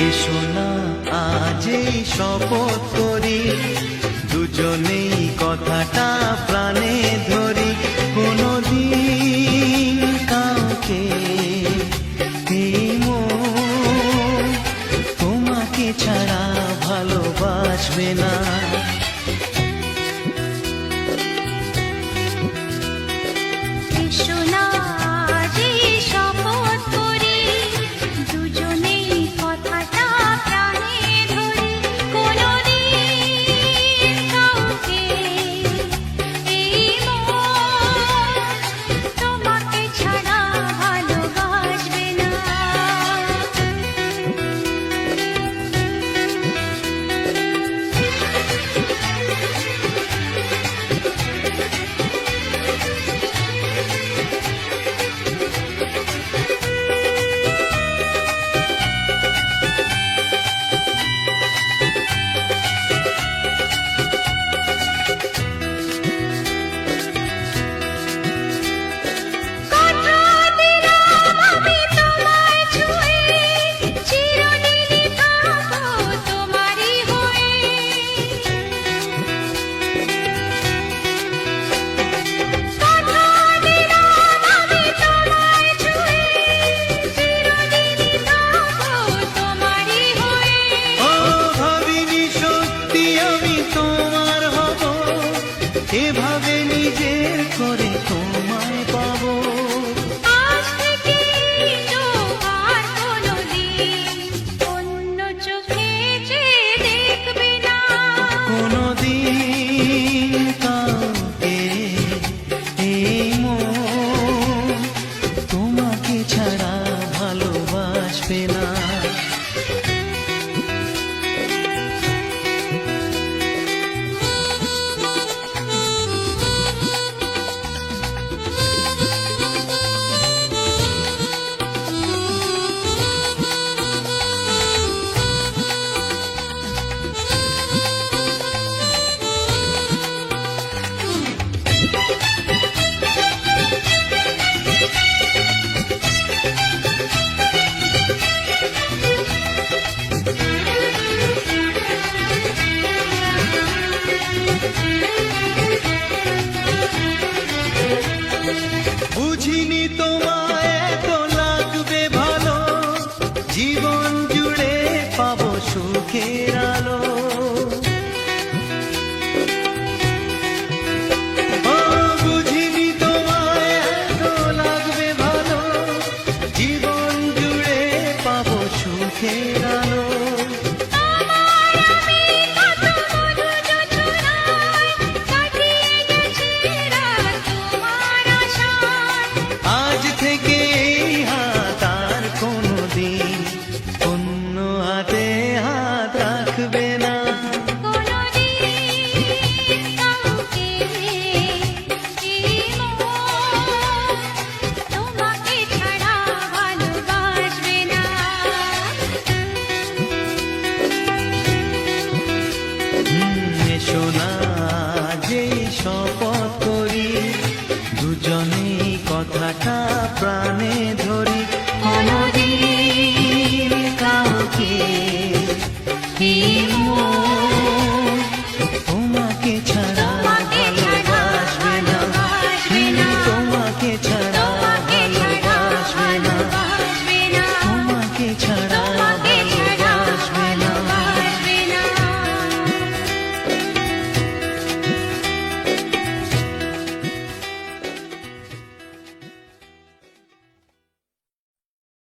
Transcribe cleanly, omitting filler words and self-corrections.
এসো না আজ এই শপথ করি, দুজনেই কথাটা প্রাণে ধরি। কোনদিন কাউকে এই মন তোমাকে ছাড়া ভালোবাসবে না। এভাবে নিজের করে তোমায় পাবো। আজ থেকে আর কোনোদিন অন্য চোখে যে দেখবে না। কোনোদিন কাউকে এই মন তোমাকে ছাড়া ভালোবাসবে না। বুঝিনি তোমায় এত লাগবে ভালো, জীবন জুড়ে পাবো সুখের আলো। বুঝিনি তোমায় এত লাগবে ভালো, জীবন জুড়ে পাবো সুখের আলো। আজ থেকে এই হাত আর কোনোদিন অন্য হাতে হাত রাখবে না। এসো না যে শপথ করি, দুজনেই কথাটা প্রাণে ধরি। কোনদিন কাউকে